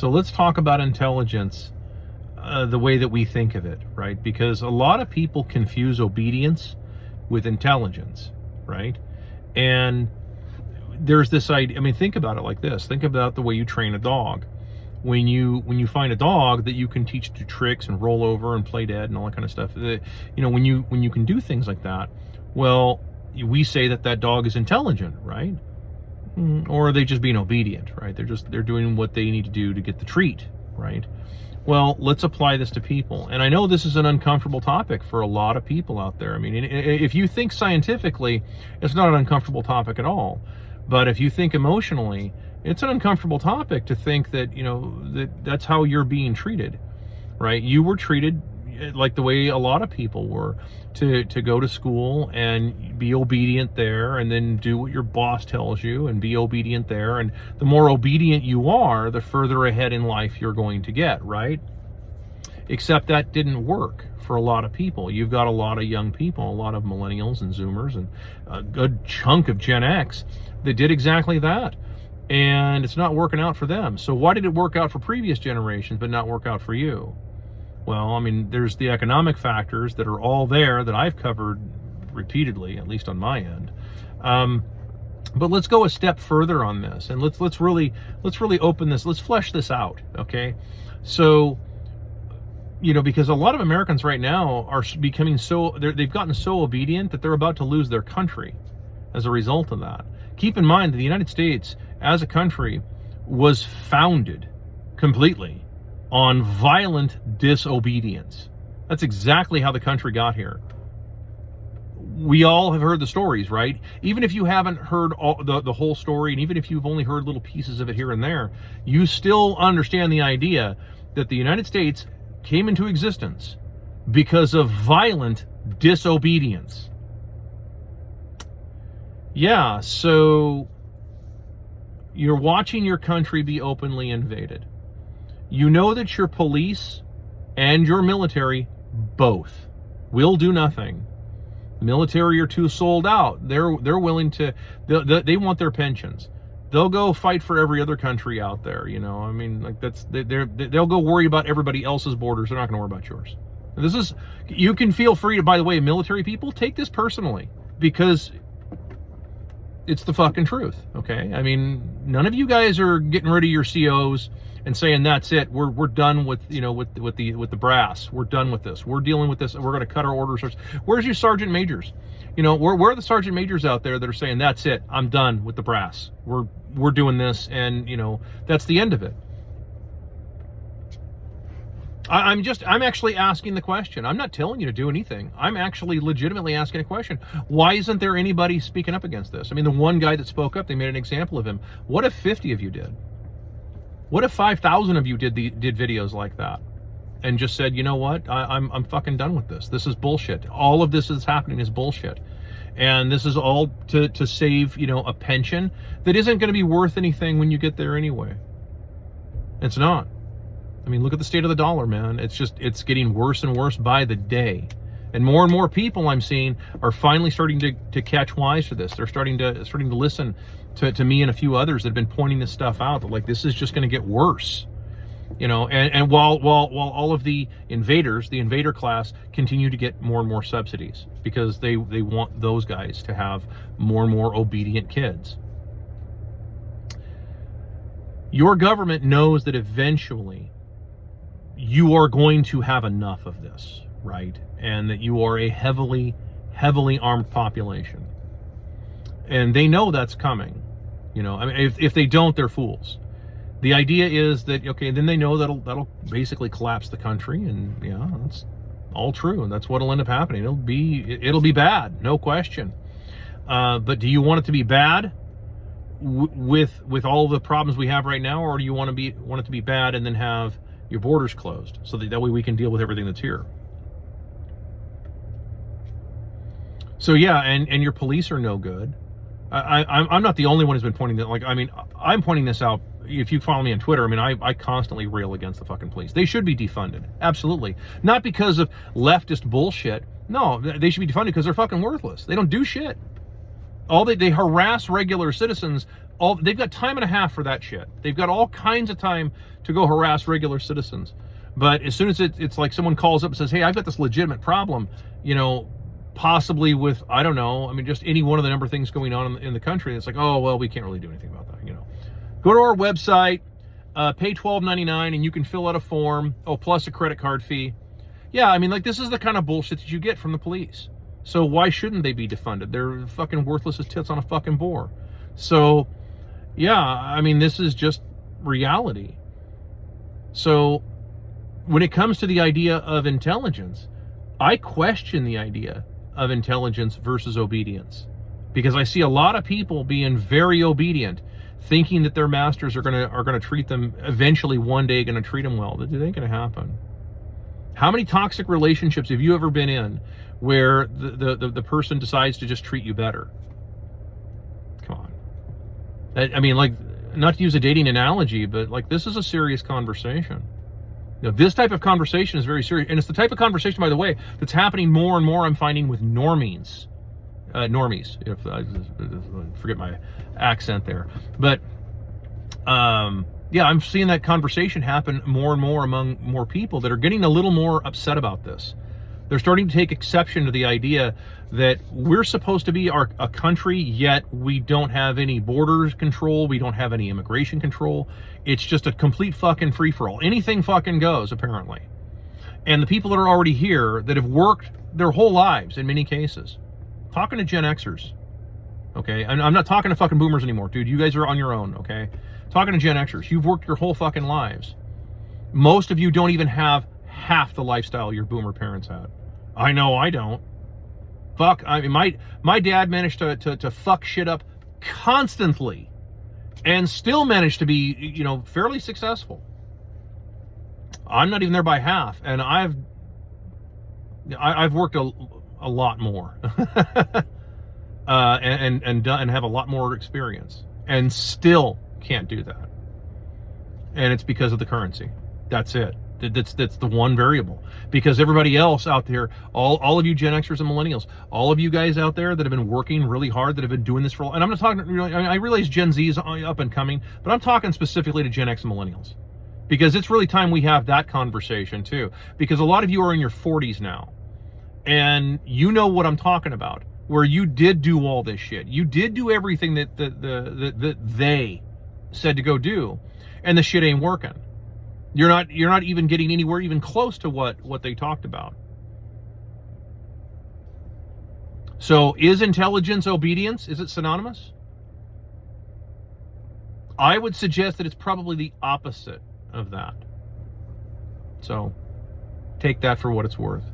So let's talk about intelligence the way that we think of it, right? Because a lot of people confuse obedience with intelligence, right? And there's this idea, I mean, think about it like this. Think about the way you train a dog. When you find a dog that you can teach to tricks and roll over and play dead and all that kind of stuff, when you can do things like that, well, we say that dog is intelligent, right? Or are they just being obedient, right? They're doing what they need to do to get the treat, right? Well, let's apply this to people. And I know this is an uncomfortable topic for a lot of people out there. I mean, if you think scientifically, it's not an uncomfortable topic at all. But if you think emotionally, it's an uncomfortable topic to think that, that's how you're being treated, right? You were treated like the way a lot of people were, to go to school and be obedient there, and then do what your boss tells you and be obedient there. And the more obedient you are, the further ahead in life you're going to get, right? Except that didn't work for a lot of people. You've got a lot of young people, a lot of millennials and Zoomers, and a good chunk of Gen X that did exactly that. And it's not working out for them. So why did it work out for previous generations but not work out for you? Well, I mean, there's the economic factors that are all there that I've covered repeatedly, at least on my end. But let's go a step further on this, and let's really open this. Let's flesh this out, okay? So, because a lot of Americans right now are becoming they've gotten so obedient that they're about to lose their country as a result of that. Keep in mind that the United States, as a country, was founded completely on violent disobedience. That's exactly how the country got here. We all have heard the stories, right? Even if you haven't heard the whole story, and even if you've only heard little pieces of it here and there, you still understand the idea that the United States came into existence because of violent disobedience. Yeah, so you're watching your country be openly invaded. You know that your police and your military both will do nothing. The military are too sold out. They're willing to, they want their pensions. They'll go fight for every other country out there, I mean, like they'll go worry about everybody else's borders. They're not going to worry about yours. You can feel free to, by the way, military people, take this personally, because it's the fucking truth, okay? I mean, none of you guys are getting rid of your COs and saying that's it. We're done with with the brass. We're done with this. We're dealing with this. We're going to cut our orders. Where's your sergeant majors? Where are the sergeant majors out there that are saying that's it? I'm done with the brass. We're doing this, and that's the end of it. I'm actually asking the question. I'm not telling you to do anything. I'm actually legitimately asking a question. Why isn't there anybody speaking up against this? I mean, the one guy that spoke up, they made an example of him. What if 50 of you did? What if 5,000 of you did videos like that and just said, you know what, I'm fucking done with this. This is bullshit. All of this is happening is bullshit. And this is all to save, a pension that isn't going to be worth anything when you get there anyway. It's not. I mean, look at the state of the dollar, man. It's getting worse and worse by the day. And more people I'm seeing are finally starting to catch wise to this. They're starting to listen to me and a few others that have been pointing this stuff out, that like, this is just going to get worse. And while all of the invaders, the invader class, continue to get more and more subsidies because they want those guys to have more and more obedient kids. Your government knows that eventually you are going to have enough of this, right? And that you are a heavily armed population. And they know that's coming. I mean, if they don't, they're fools. The idea is that, okay, then they know that'll basically collapse the country, and yeah, that's all true, and that's what'll end up happening. It'll be bad, no question. But do you want it to be bad with all the problems we have right now, or do you want it to be bad and then have your borders closed so that way we can deal with everything that's here? So yeah, and your police are no good. I'm not the only one who's been pointing that. Like, I mean, I'm pointing this out. If you follow me on Twitter, I mean, I constantly rail against the fucking police. They should be defunded. Absolutely. Not because of leftist bullshit. No, they should be defunded because they're fucking worthless. They don't do shit. They harass regular citizens they've got time and a half for that shit. They've got all kinds of time to go harass regular citizens. But as soon as it's like someone calls up and says, hey, I've got this legitimate problem, possibly with, I don't know, I mean, just any one of the number of things going on in the country, it's like, oh, well, we can't really do anything about that, Go to our website, pay $12.99, and you can fill out a form, plus a credit card fee. Yeah, I mean, like, this is the kind of bullshit that you get from the police. So why shouldn't they be defunded? They're fucking worthless as tits on a fucking boar. So, yeah, I mean, this is just reality. So when it comes to the idea of intelligence, I question the idea of intelligence versus obedience, because I see a lot of people being very obedient, thinking that their masters are gonna treat them eventually one day, gonna treat them well. That ain't gonna happen. How many toxic relationships have you ever been in where the person decides to just treat you better? Come on. I mean, like, not to use a dating analogy, but like, this is a serious conversation. This type of conversation is very serious, and it's the type of conversation, by the way, that's happening more and more, I'm finding, with normies, if I forget my accent there. But yeah, I'm seeing that conversation happen more and more among more people that are getting a little more upset about this. They're starting to take exception to the idea that we're supposed to be a country, yet we don't have any borders control, we don't have any immigration control. It's just a complete fucking free-for-all. Anything fucking goes, apparently. And the people that are already here, that have worked their whole lives, in many cases, talking to Gen Xers, okay? And I'm not talking to fucking boomers anymore, dude. You guys are on your own, okay? Talking to Gen Xers. You've worked your whole fucking lives. Most of you don't even have half the lifestyle your boomer parents had. I know I don't. Fuck, I mean, my dad managed to fuck shit up constantly and still managed to be, fairly successful. I'm not even there by half, and I've worked a lot more and have a lot more experience, and still can't do that. And it's because of the currency. That's it. That's the one variable. Because everybody else out there, all of you Gen Xers and millennials, all of you guys out there that have been working really hard, that have been doing this for, and I'm not talking, I realize Gen Z is up and coming, but I'm talking specifically to Gen X and millennials. Because it's really time we have that conversation too. Because a lot of you are in your 40s now, and you know what I'm talking about, where you did do all this shit. You did do everything that they said to go do, and the shit ain't working. You're not even getting anywhere even close to what they talked about. So is intelligence obedience? Is it synonymous? I would suggest that it's probably the opposite of that. So take that for what it's worth.